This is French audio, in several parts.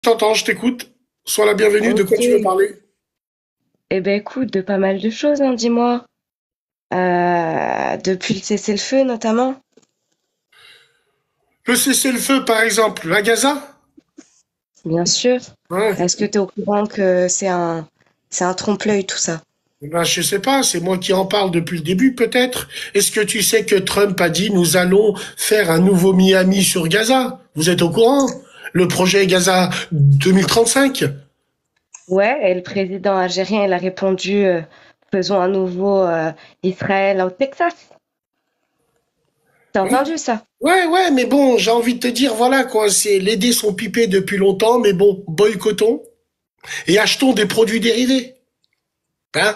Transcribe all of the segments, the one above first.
T'entends, je t'écoute. Sois la bienvenue. De quoi tu veux Ok. parler? Eh ben écoute, de pas mal de choses, hein, dis-moi. Depuis le cessez-le-feu notamment. Le cessez-le-feu, par exemple, à Gaza? Bien sûr. Ouais. Est-ce que tu es au courant que c'est un trompe-l'œil tout ça? Ben, je sais pas, c'est moi qui en parle depuis le début, peut-être. Est-ce que tu sais que Trump a dit nous allons faire un nouveau Miami sur Gaza? Vous êtes au courant? Le projet Gaza 2035? Ouais, et le président algérien, il a répondu faisons un nouveau Israël au Texas. T'as Ouais, entendu ça? ouais, mais bon, j'ai envie de te dire, voilà quoi, les dés sont pipés depuis longtemps, mais bon, boycottons et achetons des produits dérivés, hein,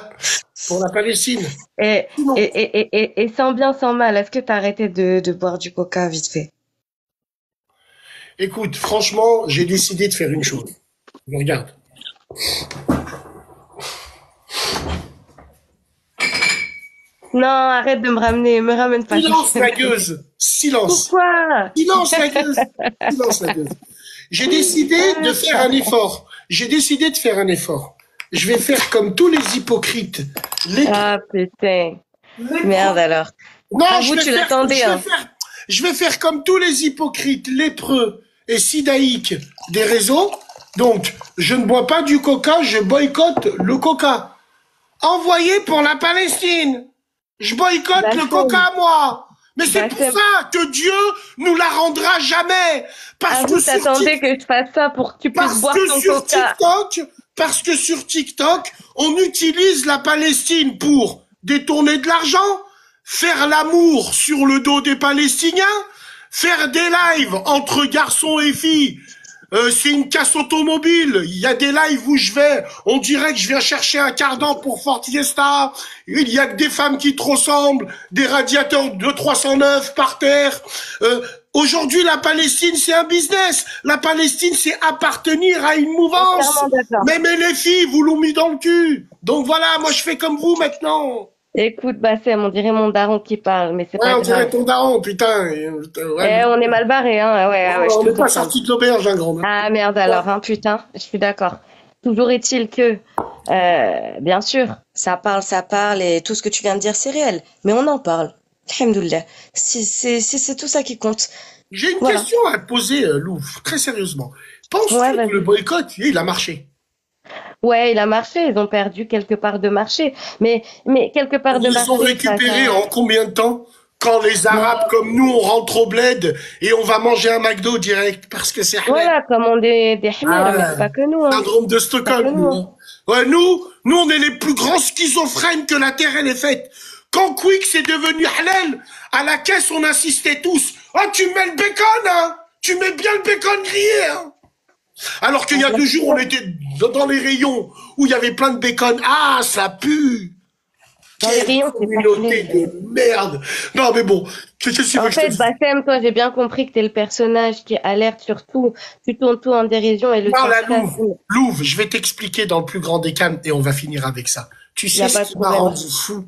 pour la Palestine. Et, et, Sinon, et, et, et sans bien, sans mal, est-ce que t'as arrêté de boire du coca vite fait? écoute, franchement, j'ai décidé de faire une chose. Regarde. Non, arrête de me ramène pas sur Silence la cette connerie. gueuse. Silence. Pourquoi? Silence la gueuse. Silence la gueuse. J'ai décidé de faire un effort. J'ai décidé de faire un effort. Je vais faire comme tous les hypocrites. Les, Ah putain. les Merde alors. Non, Avoue, tu l'attendais, hein. je vais faire comme tous les hypocrites, lépreux et sidaïques des réseaux. Donc, je ne bois pas du coca, je boycotte le coca. Envoyé pour la Palestine. Je boycotte le Bassem, coca, moi. Mais c'est pour Bassem. ça que Dieu nous la rendra jamais. Parce que Avoue, sur t'attendais que je fasse ça pour que tu puisses parce boire que ton sur coca. TikTok, parce que sur TikTok, on utilise la Palestine pour détourner de l'argent, faire l'amour sur le dos des Palestiniens, faire des lives entre garçons et filles. C'est une casse automobile. Il y a des lives où je vais, on dirait que je viens chercher un cardan pour Ford Fiesta. Il y a que des femmes qui te ressemblent, des radiateurs de 309 par terre. Aujourd'hui, la Palestine, c'est un business. La Palestine, c'est appartenir à une mouvance. Entièrement d'accord. Même les filles, vous l'ont mis dans le cul. Donc voilà, moi je fais comme vous maintenant. Écoute, Bassem, on dirait mon daron qui parle, mais c'est Ouais, pas on dirait grave. ton daron, putain. Ouais, Eh, on est mal barré, hein. Ah ouais, je on te n'est pas confirme. sorti de l'auberge, hein, grande. Ah merde alors, hein, putain, je suis d'accord. Toujours est-il que, bien sûr, ça parle et tout ce que tu viens de dire, c'est réel. Mais on en parle. Alhamdoulilah. C'est tout ça qui compte. J'ai une Voilà. question à te poser, Louvre, très sérieusement. Penses-tu Ouais, que le vas-y. boycott, il a marché? Ouais, il a marché, ils ont perdu quelque part de marché. Mais quelque part de Ils ont marché face récupéré à... en combien de temps? Quand les Non, Arabes comme nous, on rentre au bled et on va manger un McDo direct parce que c'est halal. voilà, comme on est des hmers, mais c'est Ah, pas que nous, hein. syndrome de C'est pas que Stockholm, nous, nous, hein. hein. Ouais, nous, on est les plus grands schizophrènes que la Terre, elle est faite. Quand Quick c'est devenu halal, à la caisse, on insistait tous. Ah, tu mets le bacon, hein? Tu mets bien le bacon grillé, hein? Alors qu'il y Ah, a bien 2 jours, on sûr. était dans les rayons où il y avait plein de bacon. Ah, ça pue! Dans les Quelle rayons, c'est communauté facile. de merde! Non, mais bon, qu'est-ce que tu veux En que je te fait, dise? Bassem, toi, j'ai bien compris que t'es le personnage qui alerte sur tout. Tu tournes tout en dérision et le Non, la sarcasme, Louve, Louve, je vais t'expliquer dans le plus grand des calmes et on va finir avec ça. Tu il n'y sais a ce pas de qui m'a problème. rendu fou?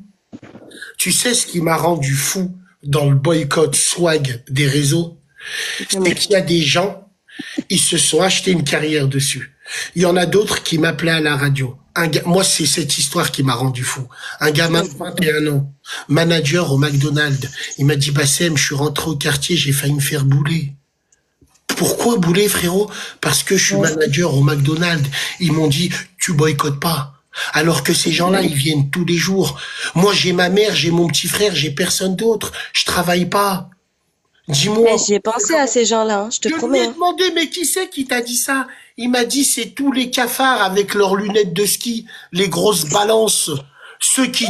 Tu sais ce qui m'a rendu fou dans le boycott swag des réseaux? C'est Dis-moi. qu'il y a des gens, ils se sont achetés une carrière dessus. Il y en a d'autres qui m'appelaient à la radio. Moi, c'est cette histoire qui m'a rendu fou. Un gamin de 21 ans, manager au McDonald's, il m'a dit, Bassem, je suis rentré au quartier, j'ai failli me faire bouler. Pourquoi bouler, frérot? Parce que je suis Ouais. manager au McDonald's. Ils m'ont dit, tu boycottes pas. Alors que ces gens-là, ils viennent tous les jours. Moi, j'ai ma mère, j'ai mon petit frère, j'ai personne d'autre. Je travaille pas. Eh, Dis-moi. j'y ai pensé à ces gens-là, hein, je te Je lui promets, ai hein. demandé, mais qui c'est qui t'a dit ça? Il m'a dit, c'est tous les cafards avec leurs lunettes de ski, les grosses balances. Ceux qui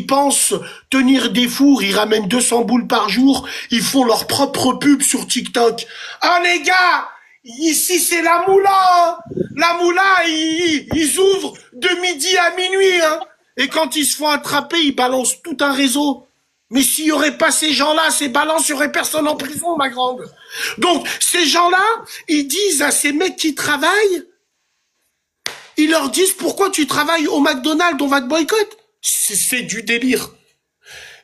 pensent tenir des fours, ils ramènent 200 boules par jour, ils font leur propre pub sur TikTok. Ah les gars, ici c'est la moula, hein. La moula, ils ouvrent de midi à minuit, hein. Et quand ils se font attraper, ils balancent tout un réseau. Mais s'il y aurait pas ces gens-là, ces balances, il y aurait personne en prison, ma grande. Donc, ces gens-là, ils disent à ces mecs qui travaillent, ils leur disent pourquoi tu travailles au McDonald's, on va te boycott. C'est du délire.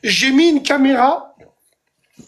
J'ai mis une caméra,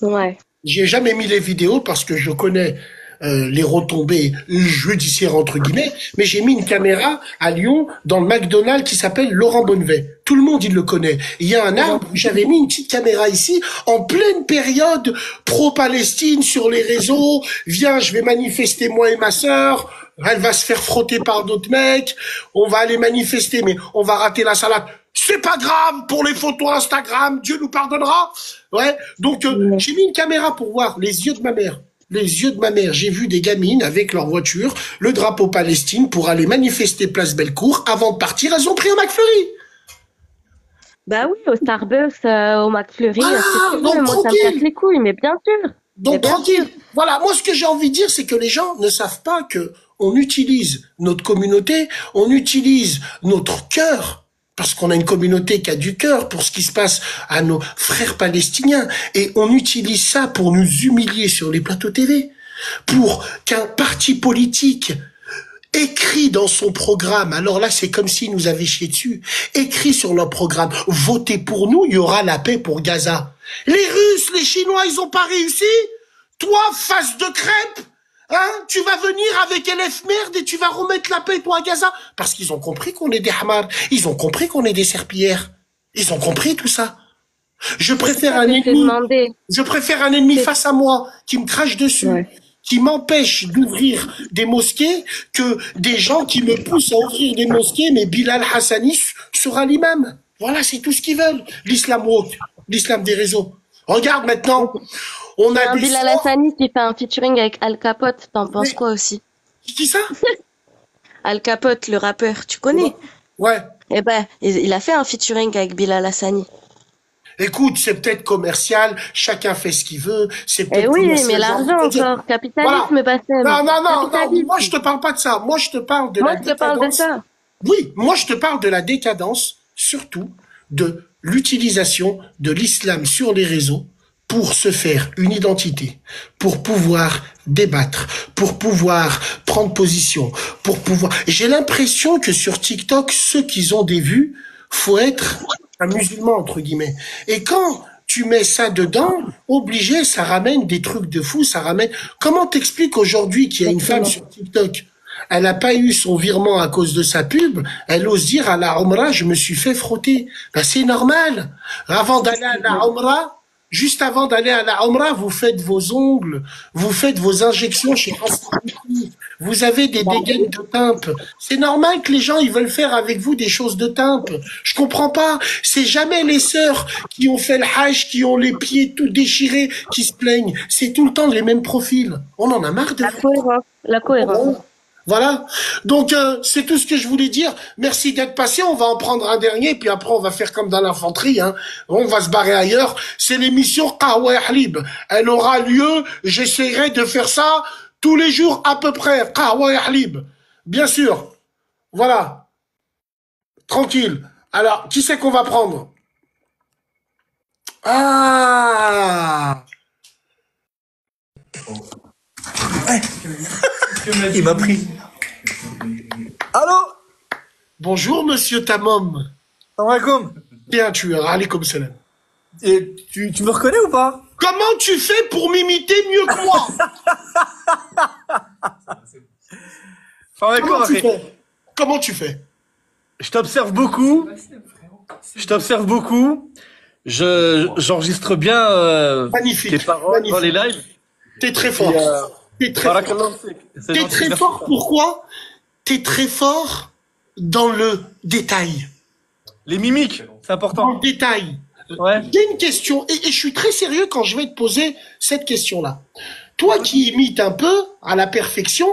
Ouais. j'ai jamais mis les vidéos parce que je connais les retombées judiciaires entre guillemets, mais j'ai mis une caméra à Lyon dans le McDonald's qui s'appelle Laurent Bonnevet. Tout le monde il le connaît. Il y a un arbre, j'avais mis une petite caméra ici en pleine période pro-Palestine sur les réseaux. Viens, je vais manifester moi et ma sœur. Elle va se faire frotter par d'autres mecs. On va aller manifester, mais on va rater la salade. C'est pas grave pour les photos Instagram, Dieu nous pardonnera. Ouais. Donc j'ai mis une caméra pour voir les yeux de ma mère. Les yeux de ma mère. J'ai vu des gamines avec leur voiture, le drapeau Palestine pour aller manifester place Bellecour. Avant de partir, elles ont pris un McFlurry. Bah oui, au Starbucks, au McFlurry, Ah, ce que tu donc veux, moi ça me tranquille. casse les couilles, mais bien sûr. Mais Donc bien sûr. tranquille. Voilà, moi ce que j'ai envie de dire, c'est que les gens ne savent pas que on utilise notre communauté, on utilise notre cœur, parce qu'on a une communauté qui a du cœur pour ce qui se passe à nos frères palestiniens, et on utilise ça pour nous humilier sur les plateaux TV, pour qu'un parti politique écrit dans son programme, alors là c'est comme s'il nous avait chié dessus, écrit sur leur programme, votez pour nous, il y aura la paix pour Gaza. Les Russes, les Chinois, ils ont pas réussi. Toi, face de crêpe, hein, tu vas venir avec LF merde et tu vas remettre la paix, toi, à Gaza. Parce qu'ils ont compris qu'on est des hamars. Ils ont compris qu'on est des serpillères. Ils ont compris tout ça. Je préfère un Je t'ai ennemi, demandé. je préfère un ennemi face à moi qui me crache dessus, Ouais. qui m'empêche d'ouvrir des mosquées, que des gens qui me poussent à ouvrir des mosquées, mais Bilal Hassani sera l'imam. Voilà, c'est tout ce qu'ils veulent. L'islam woke, l'islam des réseaux. Regarde maintenant, on Il y a a un des Bilal sorts. Hassani qui fait un featuring avec Al Capote, t'en penses Mais quoi aussi? qui ça? Al Capote, le rappeur, tu connais? Ouais. Eh ben, il a fait un featuring avec Bilal Hassani. Écoute, c'est peut-être commercial, chacun fait ce qu'il veut, c'est Eh peut-être oui, commercial. mais j'ai envie de l'argent te dire. encore, Voilà. capitalisme, Bassem. Non, non, non, non, moi je Capitalisme. te parle pas de ça. Moi je te parle de Moi, la je te parle de décadence. ça. Oui, moi je te parle de la décadence, surtout de l'utilisation de l'islam sur les réseaux pour se faire une identité, pour pouvoir débattre, pour pouvoir prendre position, pour pouvoir... J'ai l'impression que sur TikTok, ceux qui ont des vues, faut être un musulman, entre guillemets. Et quand tu mets ça dedans, obligé, ça ramène des trucs de fou, ça ramène... Comment t'expliques aujourd'hui qu'il y a une femme Exactement. sur TikTok, elle n'a pas eu son virement à cause de sa pub, elle ose dire à la Omra, je me suis fait frotter. Ben, c'est normal. Avant d'aller à la Omra, juste avant d'aller à la Omra, vous faites vos ongles, vous faites vos injections chez Hassan Boutry, vous avez des dégaines de timpe. C'est normal que les gens, ils veulent faire avec vous des choses de timpe. Je comprends pas. C'est jamais les sœurs qui ont fait le hajj, qui ont les pieds tout déchirés, qui se plaignent. C'est tout le temps les mêmes profils. On en a marre de La vous. cohérence. La cohérence. Voilà. Donc c'est tout ce que je voulais dire. Merci d'être passé. On va en prendre un dernier, puis après on va faire comme dans l'infanterie. Hein. On va se barrer ailleurs. C'est l'émission Qahwa Halib. Elle aura lieu. J'essaierai de faire ça tous les jours à peu près. Qahwa Halib. Bien sûr. Voilà. Tranquille. Alors, qui c'est qu'on va prendre? Ah. Il m'a pris. Allô? Bonjour, monsieur Tamom. Salam alaikum. Bien, tu es alaykoum salam. Et tu me reconnais ou pas? Comment tu fais pour m'imiter mieux que moi? Salam alaikum, Comment tu Akhi. fais? Comment tu fais? Je t'observe beaucoup. Je t'observe beaucoup. J'enregistre bien tes Magnifique, paroles dans les magnifique. lives. T'es très Et, fort. T'es très fort. barakallah fik. C'est T'es gentil, très merci. fort. Pourquoi? T'es très fort dans le détail. Les mimiques, c'est Dans important. le détail. Ouais. J'ai une question, et je suis très sérieux quand je vais te poser cette question-là. Toi qui imites un peu à la perfection,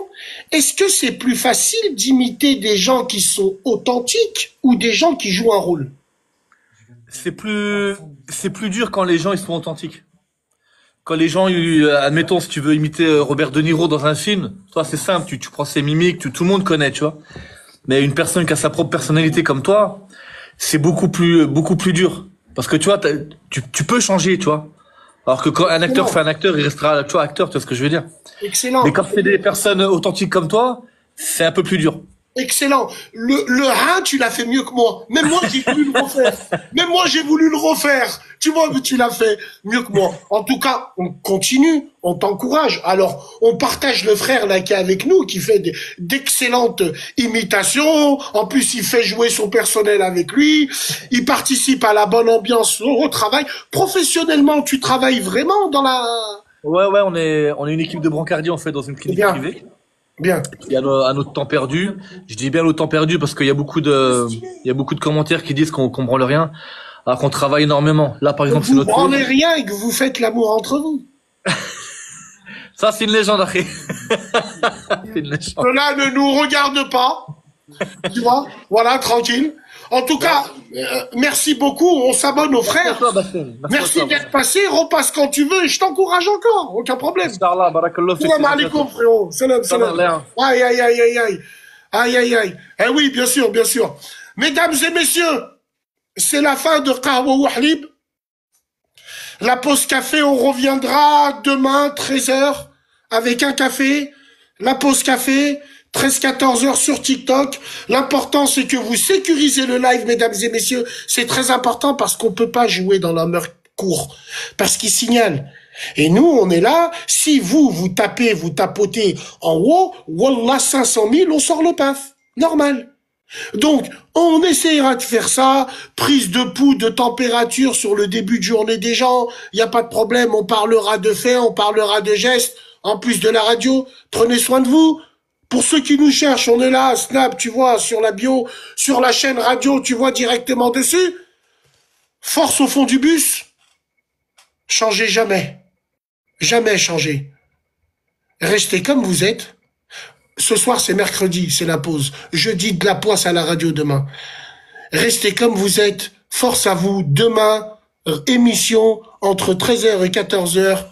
est-ce que c'est plus facile d'imiter des gens qui sont authentiques ou des gens qui jouent un rôle? C'est plus dur quand les gens ils sont authentiques. Quand les gens, admettons, si tu veux imiter Robert De Niro dans un film, toi c'est simple, tu prends ses mimiques, tout le monde connaît, tu vois. Mais une personne qui a sa propre personnalité comme toi, c'est beaucoup plus dur. Parce que tu vois, tu peux changer, tu vois. Alors que quand un acteur fait un acteur, il restera, tu vois, acteur, tu vois ce que je veux dire. Excellent. Mais quand c'est des personnes authentiques comme toi, c'est un peu plus dur. excellent. Le 1, tu l'as fait mieux que moi. Même moi, j'ai voulu le refaire. Même moi, j'ai voulu le refaire. Tu vois que tu l'as fait mieux que moi. En tout cas, on continue, on t'encourage. Alors, on partage le frère là qui est avec nous, qui fait d'excellentes imitations. En plus, il fait jouer son personnel avec lui. Il participe à la bonne ambiance au travail. Professionnellement, tu travailles vraiment dans la... Ouais, ouais, on est une équipe de brancardiers, en fait, dans une clinique Bien, privée. bien. Il y a à notre temps perdu. Je dis bien notre temps perdu parce qu'il y a il y a beaucoup de commentaires qui disent qu'on branle rien, alors qu'on travaille énormément. Là, par exemple, c'est Vous notre tour. branlez rien et que vous faites l'amour entre vous. Ça, c'est une légende, après. C'est une légende. Cela ne nous regarde pas. Tu vois? Voilà, tranquille. En tout cas, merci beaucoup. On s'abonne aux Merci à frères. toi, Bassem. Merci à toi. d'être passé. Repasse quand tu veux et je t'encourage encore. Aucun problème. Inch'Allah, barakallah, fik. Salam alaikum, frérot. Salam, Salam, salam. Léa. Aïe, aïe, aïe, aïe, aïe. Aïe, aïe, aïe. Eh oui, bien sûr, bien sûr. Mesdames et messieurs, c'est la fin de Qahwa Wahlib. La pause café, on reviendra demain, 13h, avec un café. La pause café, 13-14h sur TikTok. L'important, c'est que vous sécurisez le live, mesdames et messieurs. C'est très important parce qu'on peut pas jouer dans la heure court. Parce qu'il signale. Et nous, on est là. Si vous tapez, vous tapotez en haut, wallah, 500 000, on sort le paf. Normal. Donc, on essayera de faire ça, prise de pouls, de température sur le début de journée des gens, il n'y a pas de problème, on parlera de faits, on parlera de gestes, en plus de la radio, prenez soin de vous. Pour ceux qui nous cherchent, on est là, Snap, tu vois, sur la bio, sur la chaîne radio, tu vois directement dessus. Force au fond du bus, changez jamais, jamais changez. Restez comme vous êtes. Ce soir, c'est mercredi, c'est la pause. Jeudi, de la poisse à la radio demain. Restez comme vous êtes. Force à vous. Demain, émission entre 13h et 14h.